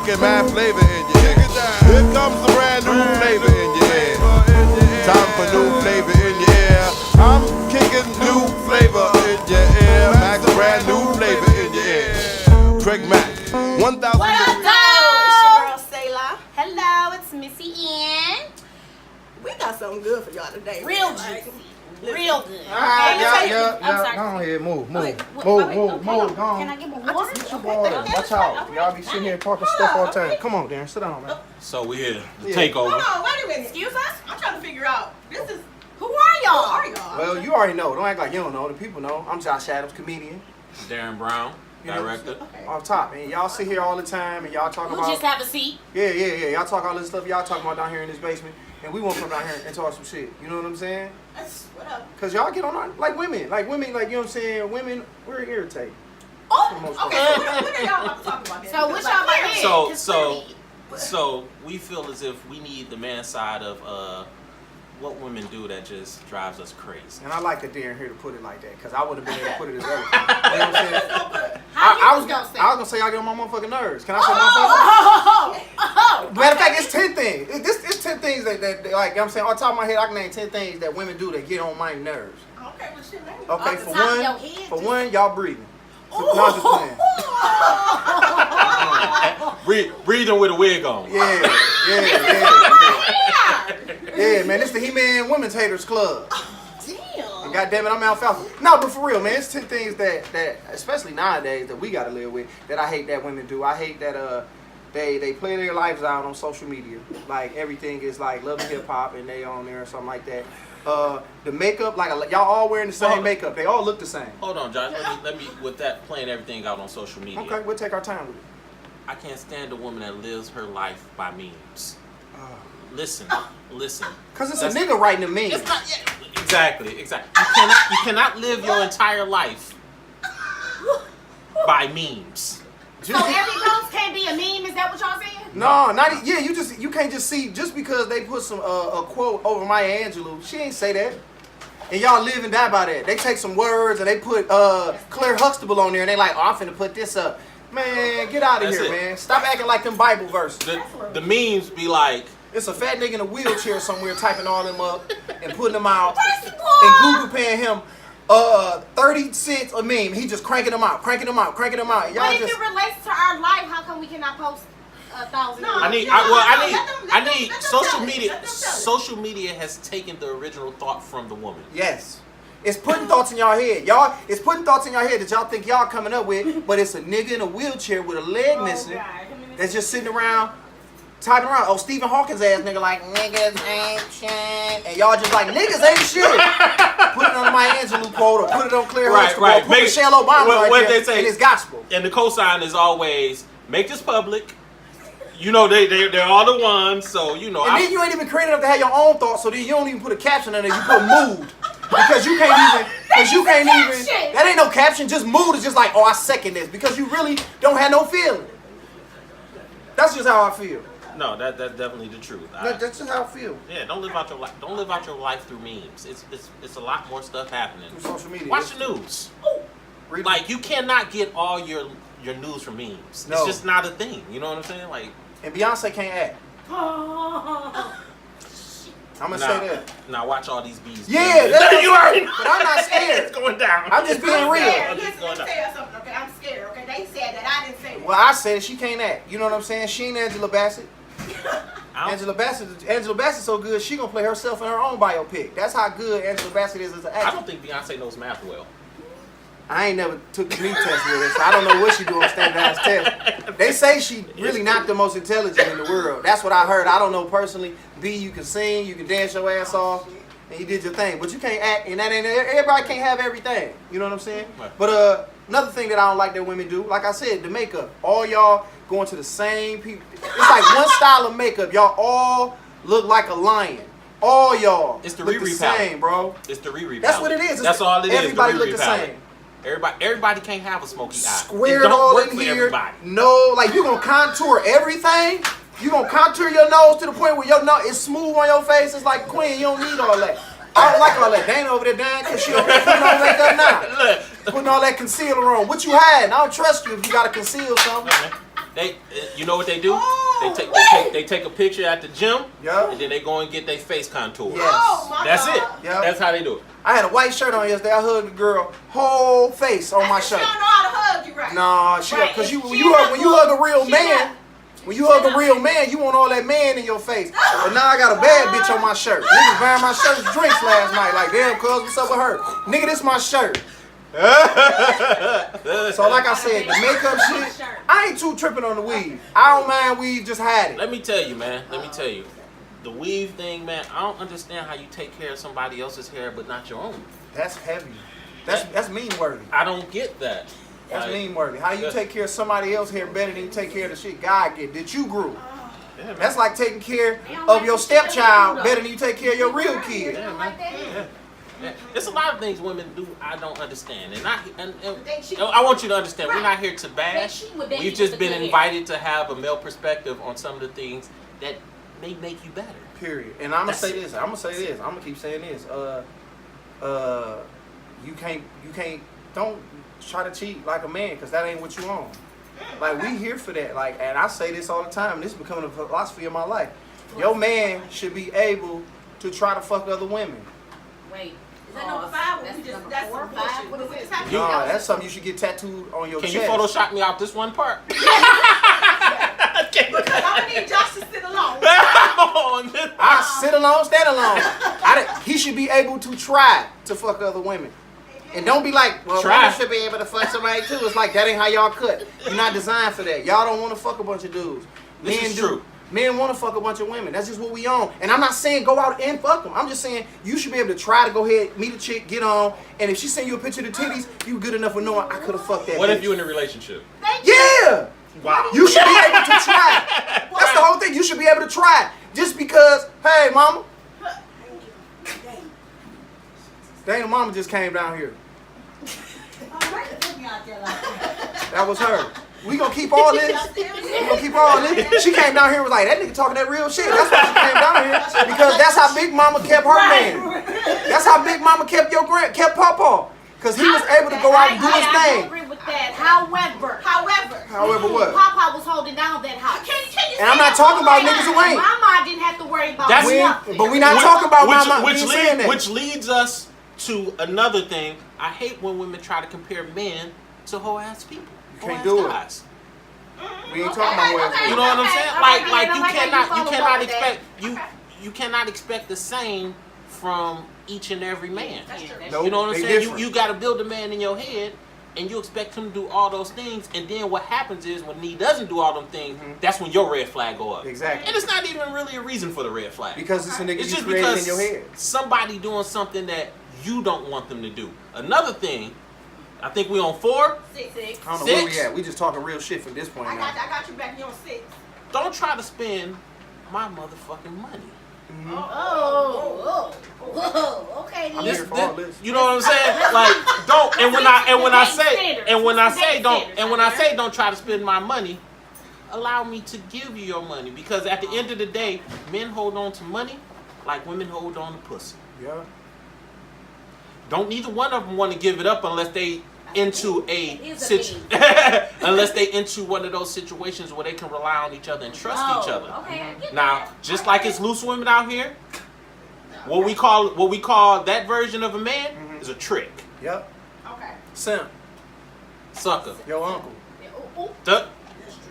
kicking mad flavor in your ear. Here comes the brand new flavor in your ear. Time for new flavor in your ear. I'm kicking new flavor in your ear. Max, brand new flavor in your ear. Craig Mack, 1,000. What up, though? It's your girl, Sayla. Hello, it's Missy Ann. We got something good for y'all today. Real juicy. Real good. Yeah. I'm sorry. Go on here, move. Go Okay, on. Can I get my water? Get your water. Watch out. Y'all be sitting here talking stuff all the time. Come on, Darren, sit down, man. So we here, the takeover. Hold on, wait a minute. Excuse us? I'm trying to figure out. This is Who are y'all? who are y'all? Well, you already know. Don't act like you don't know. The people know. I'm Josh Adams, comedian. Darren Brown, director. Okay. Off top, and y'all sit here all the time, and y'all talk We'll about. just have a seat. Yeah. Y'all talk all this stuff y'all talking about down here in this basement, and we won't come down here and talk some shit. You know what I'm saying? That's what up. Cause y'all get on our, like women, like you know what I'm saying. Women, we're irritating. Oh, okay. So when are y'all about to talk about this? So what y'all about here? So we feel as if we need the man side of what women do that just drives us crazy. And I like that Darren here to put it like that, cause I wouldn't have been able to put it as well. You know what I'm saying? How you was gonna say? I was gonna say y'all get on my motherfucking nerves. Can I say motherfucking? Oh, Matter of fact, it's 10 things. It's 10 things that like, you know what I'm saying, on top of my head, I can name 10 things that women do that get on my nerves. Okay, well, shit, name it. Okay, Off the top of your head, for just- one, y'all breathing. No, I'm just playing. Breathing with a wig on. Yeah. Yeah, man, this the He-Man Women's Haters Club. Damn. And goddamn it, I'm alfalfa. No, but for real, man, it's 10 things that especially nowadays, that we gotta live with, that I hate that women do. I hate that they play their lives out on social media. Like everything is like Love and Hip Hop and they on there or something like that. The makeup, like y'all all wearing the same makeup. They all look the same. Hold on, Josh. Let me with that playing everything out on social media. Okay, we'll take our time with it. I can't stand a woman that lives her life by memes. Listen. Cause it's a nigga writing the meme. It's not, yeah, exactly. You cannot live your entire life by memes. So every post can't be a meme, is that what y'all saying? No, not yeah. You can't just see just because they put some a quote over Maya Angelou. She ain't say that, and y'all live and die by that. They take some words and they put Claire Huxtable on there, and they like, oh, I'm finna put this up. Man, get out of That's here, it. man. Stop acting like them Bible verses. The memes be like, It's a fat nigga in a wheelchair somewhere typing all them up and putting them out, First of and all, Google paying him 30 cents a meme. He just cranking them out. but Y'all if just it relates to our life, how come we cannot post 1,000? No, I need let them social tell it. media. Let them tell it. Social media has taken the original thought from the woman. yes. It's putting thoughts in y'all head. Y'all, it's putting thoughts in y'all head that y'all think y'all coming up with, but it's a nigga in a wheelchair with a leg missing that's just sitting around typing around. Oh, Stephen Hawking's ass nigga like, niggas ain't shit. And y'all just like, niggas ain't shit. Put it on Maya Angelou quote or put it on Claire Huxtable. Right. Put Michelle Obama What there they say in his gospel. And the cosign is always make this public. You know they're all the ones, so you know. And then you ain't even creative enough to have your own thoughts, so then you don't even put a caption on it. You put mood. Because you can't even, that ain't no caption, just mood is just like, oh, I second this. Because you really don't have no feeling. That's just how I feel. No, that's definitely the truth. That's just how I feel. Yeah, don't live out your life. Don't live out your life through memes. It's a lot more stuff happening. Through social media. Watch the news. Like you cannot get all your news from memes. No. It's just not a thing. You know what I'm saying? Like, and Beyonce can't act. I'm gonna say that. Now watch all these bees. Yeah, that's you already know. But I'm not scared. It's going down. I'm just being real. Let me tell you something, okay? I'm scared, okay? They said that. I didn't say that. Well, I said she can't act. You know what I'm saying? She ain't Angela Bassett. Angela Bassett's so good, she gonna play herself in her own biopic. That's how good Angela Bassett is as an actor. I don't think Beyonce knows math well. I ain't never took the NEET test with her, so I don't know what she do on standardized test. They say she really not the most intelligent in the world. That's what I heard. I don't know personally. B, you can sing, you can dance your ass off, and you did your thing. But you can't act, and that ain't everybody can't have everything. You know what I'm saying? Right. But another thing that I don't like that women do, like I said, the makeup. All y'all going to the same people. It's like one style of makeup. Y'all all look like a lion. All y'all. It's the look Riri the same, palette. bro. It's the Riri That's palette. what it is. That's all it is. Everybody the look Riri the palette. same. Everybody can't have a smoky eye. Square it it all don't work in for here. everybody. No, like you gonna contour everything. You gonna contour your nose to the point where your nose is smooth on your face. It's like Queen. You don't need all that. I don't like all that. They ain't over there dying because she over there putting on makeup now. Putting all that concealer on. What you hiding? I don't trust you if you gotta conceal something. You know what they do? They take a picture at the gym, and then they go and get their face contour. Yes. That's it. Yep. That's how they do it. I had a white shirt on yesterday. I hugged the girl, whole face on my shirt. She don't know how to hug you right. Nah, because when you hug a real man, when you hug a real man, you want all that man in your face. But now I got a bad bitch on my shirt. Niggas buying my shirt's drinks last night. Like, damn, cuz, what's up with her? Nigga, this my shirt. So like I said, the makeup shit, I ain't too tripping on the weave. I don't mind weave, just hide it. Let me tell you, man. Let me tell you. The weave thing, man, I don't understand how you take care of somebody else's hair but not your own. That's heavy. That's mean worthy. I don't get that. That's mean worthy. How you take care of somebody else's hair better than you take care of the shit God get that you grew. Yeah, That's like taking care of your stepchild better than you take care of your real kid. Yeah, man. Yeah. There's a lot of things women do I don't understand, and I want you to understand. We're not here to bash. We've just been invited to have a male perspective on some of the things that may make you better. Period. And I'm gonna say this. I'm gonna keep saying this. You can't. Don't try to cheat like a man, because that ain't what you on. Like, we here for that. Like, and I say this all the time. This is becoming a philosophy of my life. Your man should be able to try to fuck other women. Wait. Is that number 5? That's some bullshit. What is it? No, that's something you should get tattooed on your chest. Can you Photoshop me out this one part? Because I'm gonna need Josh to sit alone. I sit alone, stand alone. He should be able to try to fuck other women. And don't be like, well, women should be able to fuck somebody too. It's like, that ain't how y'all cut. You're not designed for that. Y'all don't want to fuck a bunch of dudes. This is true. Men want to fuck a bunch of women. That's just what we on. And I'm not saying go out and fuck them. I'm just saying you should be able to try to go ahead, meet a chick, get on, and if she send you a picture of the titties, you good enough with knowing I could have fucked that What bitch. if you in a relationship? Yeah! Wow. You should be able to try. That's the whole thing. You should be able to try. Just because, hey, mama. Dang, mama just came down here. That was her. We gonna keep all this. We gonna keep all this. She came down here and was like, that nigga talking that real shit. That's why she came down here. Because that's how Big Mama kept her man. That's how Big Mama kept kept Papa. Because he was able to go out and do his I thing. agree with that. However, However what? Papa was holding down that house. And I'm not talking about niggas who ain't. Mama didn't have to worry about nothing. But we not talking about mama. Which leads us to another thing. I hate when women try to compare men to whole ass people. You can't do it. We ain't talking about where. You know what I'm saying? Like you cannot expect the same from each and every man. Nope, you know what I'm they saying? different. You got to build a man in your head, and you expect him to do all those things, and then what happens is when he doesn't do all them things, that's when your red flag go up. Exactly. And it's not even really a reason for the red flag. Because it's a nigga It's you just created because in your head. somebody doing something that you don't want them to do. Another thing, I think we on 4. 6. I don't know where we at. We just talking real shit from this point I now. got you back. You on 6. Don't try to spend my motherfucking money. Oh, okay. I'm here for all this. You know what I'm saying? Like, don't. And when I say don't try to spend my money, allow me to give you your money, because at the end of the day, men hold on to money like women hold on to pussy. Yeah. Don't neither one of them want to give it up unless they into unless they into one of those situations where they can rely on each other and trust each other. Okay, I get Now, that. just like it's loose women out here, what we call that version of a man is a trick. Yep. Okay. Simp. Sucker. Your uncle.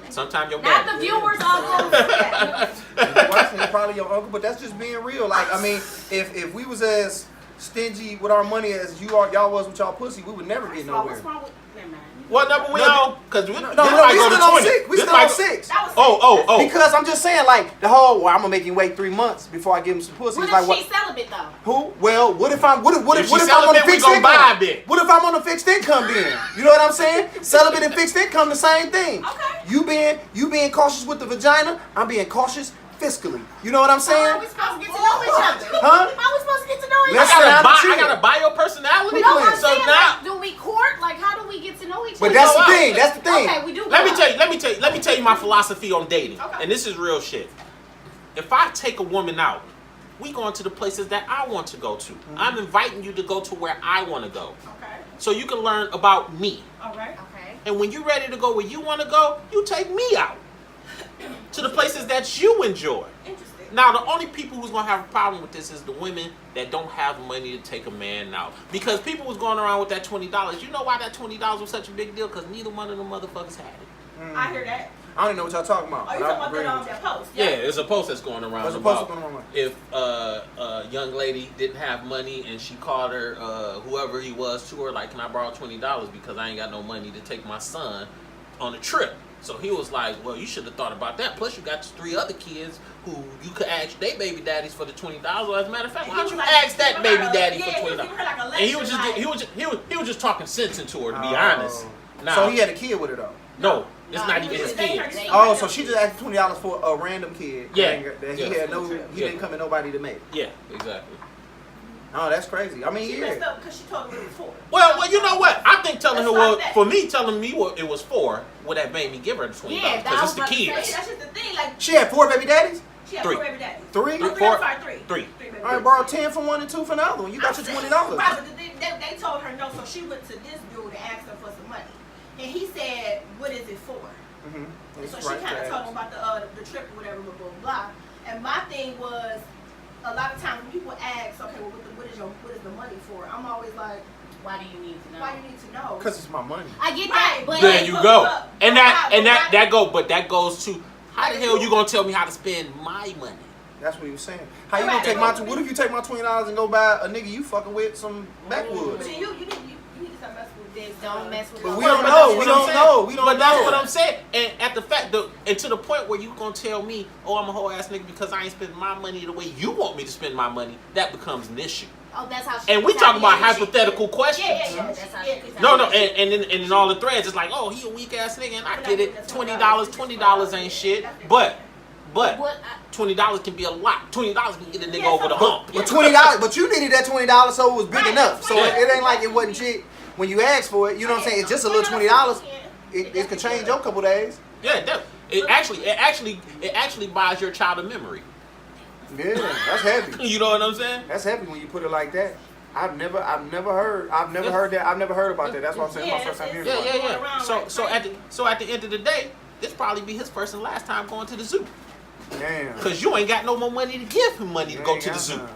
Sometimes your Not daddy. the viewers all Watching probably your uncle, but that's just being real. Like, I mean, if we was as stingy with our money as y'all was with y'all pussy, we would never get nowhere. What's wrong with? Never mind. What number we on? Because we No, might we go to still on 20. 6. We This still might on go- 6. That was Oh. Because I'm just saying, like, the whole, well, I'm gonna make him wait 3 months before I give him some pussy. What It's like, if what? she's celibate though? Who? Well, what if I'm If what she if I'm on a celibate, we fixed gonna buy a income? bit. What if I'm on a fixed income then? You know what I'm saying? Celibate and fixed income, the same thing. Okay. You being cautious with the vagina, I'm being cautious fiscally. You know what I'm How saying? are we supposed to get to know each other? Huh? How are we supposed to get to know each Let's other? sit down and I chill. gotta buy your personality. No, I'm So saying, now, like, do we court? Like, how do we get to know each But other? that's the go thing. out. That's the thing. Okay, we do. let me go tell out. you. Let me tell you my philosophy on dating. Okay. And this is real shit. If I take a woman out, we going to the places that I want to go to. I'm inviting you to go to where I want to go, Okay. so you can learn about me. All right. Okay. And when you're ready to go where you want to go, you take me out to the places that you enjoy. Interesting. Now, the only people who's gonna have a problem with this is the women that don't have money to take a man out. Because people was going around with that $20. You know why that $20 was such a big deal? Because neither one of them motherfuckers had it. I hear that. I don't even know what y'all talking about. Oh, you but I talking agree about with that you. post? Yeah, there's a post that's going around There's a post about going around. if a young lady didn't have money and she called her whoever he was to her like, can I borrow $20 because I ain't got no money to take my son on a trip. So he was like, well, you should have thought about that. Plus, you got 3 other kids who you could ask their baby daddies for the $20. Or as a matter of fact, why don't you ask that baby daddy for $20? And he was just talking sense into her, to be honest. Now, So he had a kid with her though. no, it's not even his kids. Oh, so she just asked $20 for a random kid. Yeah. That he Yeah. had no. He didn't come in nobody to make. Yeah, exactly. Oh, that's crazy. I mean, She yeah. messed up because she told me it was 4. Well, you know what? I think telling Let's her stop that. for me telling me what it was for would have made me give her the $20 Yeah, because it's the that was Yeah, kids. that's just the thing. Like, She had 4 baby daddies. she had 3. 4 baby daddies. 3. Oh, 4. I'm sorry, 3. 3. baby All right, daddies. borrow 10 from one and 2 from the other one. You got your $20. Right, but they told her no, so she went to this dude and asked her for some money. And he said, what is it for? Mm-hmm. So she kind of told him about the trip or whatever, blah, blah, blah. And my thing was, a lot of times when people ask, okay, well, what is the money for? I'm always like, Why do you need to know? why do you need to know? Because it's my money. I get Right. that, but There you go. And But that goes to how the hell you gonna tell me how to spend my money? That's what he was saying. How you gonna take my? What if you take my $20 and go buy a nigga you fucking with some backwoods? But then you need to stop messing with this. don't mess with. But the we word. don't But know. that's We what don't I'm saying. know. We don't But that's know. what I'm saying. And at the fact, and to the point where you gonna tell me, oh, I'm a whole ass nigga because I ain't spending my money the way you want me to spend my money, that becomes an issue. Oh, that's how. She And we that's how talk about she- hypothetical questions. Yeah. That's how she. No, and in all the threads, it's like, oh, he a weak ass nigga, and I get it. $20 ain't shit, but What? $20 can be a lot. $20 can get a nigga over the hump. But $20, but you needed that $20 so it was big Right. enough. So Yeah. it ain't like it wasn't shit when you asked for it. You know what I'm saying? It's just a little $20. It could change your couple days. Yeah, it actually buys your child a memory. Yeah, that's heavy. You know what I'm saying? That's heavy when you put it like that. I've never heard that. I've never heard about that. That's what I'm saying. It's my first time hearing about it. Yeah. So at the end of the day, this probably be his first and last time going to the zoo. Damn. Cause you ain't got no more money to give him money to You go ain't to the got zoo. none.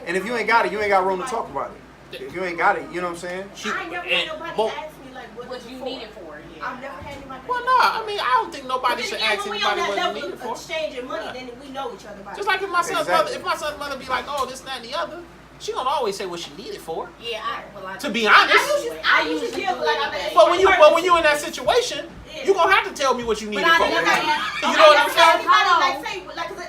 And if you ain't got it, you ain't got room to talk about it. If you ain't got it, you know what I'm saying? I never had nobody ask me like What you need it for? Yeah. I've never had anybody. Well, no, I mean, I don't think nobody should ask when we anybody on what that they need level it for. of exchanging money, Yeah. then we know each other by Just like if my son's Exactly. mother, if my son's mother be like, oh, this, that, and the other, she gonna always say what she need it for. Yeah, I To be honest. I usually give like But when you in that situation, you gonna have to tell me what you need it But I for. never had- You know what I'm saying?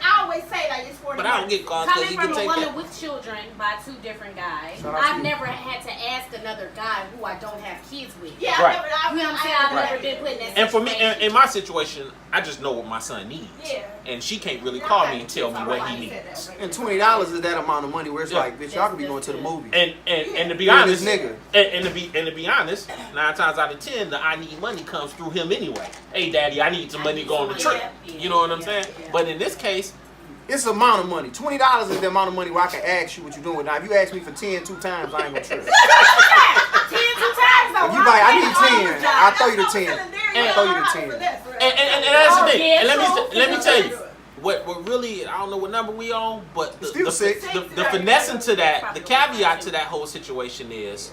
I always say like it's for the But I don't money. get calls because Coming he from can a take woman that. with children by 2 different guys, Shout out to I've you. never had to ask another guy who I don't have kids with. Yeah, Right. I You know what I'm saying? I've never been put in that And for me, situation. in my situation, I just know what my son needs. Yeah. And she can't really call me and tell me what he needs. And $20 is that amount of money where it's Yeah. like, bitch, y'all could be going to the movies. And to be You and honest, this nigga. and to be honest, 9 times out of 10, the I need money comes through him anyway. Hey, daddy, I need some money to go on the trip. You know what I'm saying? But in this case, It's the amount of money. $20 is the amount of money where I can ask you what you're doing. Now, if you ask me for 10 2 times, I ain't gonna trip. 10 2 times though. If you like, I need 10, I'll throw you the 10. And- throw you the 10. and that's the thing. yeah, And so- let me tell you, what really, I don't know what number we on, but Still six. the finessing to that, the caveat to that whole situation is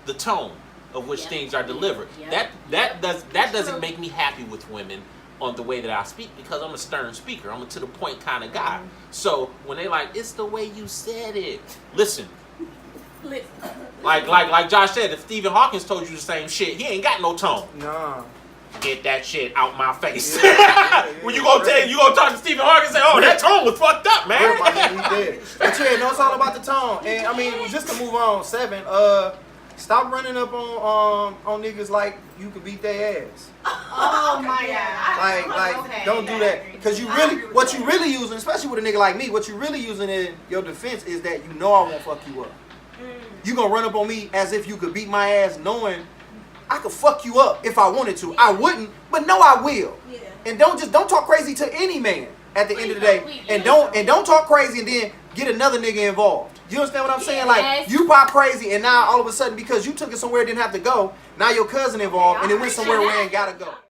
the tone of which Yeah. things are delivered. Yeah. That doesn't make me happy with women on the way that I speak because I'm a stern speaker. I'm a to the point kind of guy. So when they like, it's the way you said it. Listen, Listen. like Josh said, if Stephen Hawkins told you the same shit, he ain't got no tone. Nah. Get that shit out my face. Yeah. When you gonna talk to Stephen Hawkins and say, oh, that tone was fucked up, man. Yeah, my nigga, he dead. But yeah, no, it's all about the tone. And I mean, just to move on, 7, stop running up on niggas like you could beat their ass. Oh my god. Like, Okay, don't do that. Because you really, what you really using, especially with a nigga like me, what you really using in your defense is that you know I won't fuck you up. You gonna run up on me as if you could beat my ass knowing I could fuck you up if I wanted to. I wouldn't, but no, I will. Yeah. And don't talk crazy to any man at the end of the day. And don't talk crazy and then get another nigga involved. You understand what I'm saying? Like, Yes. you pop crazy and now all of a sudden because you took it somewhere it didn't have to go, Now your cousin involved, and it went somewhere where it ain't gotta go.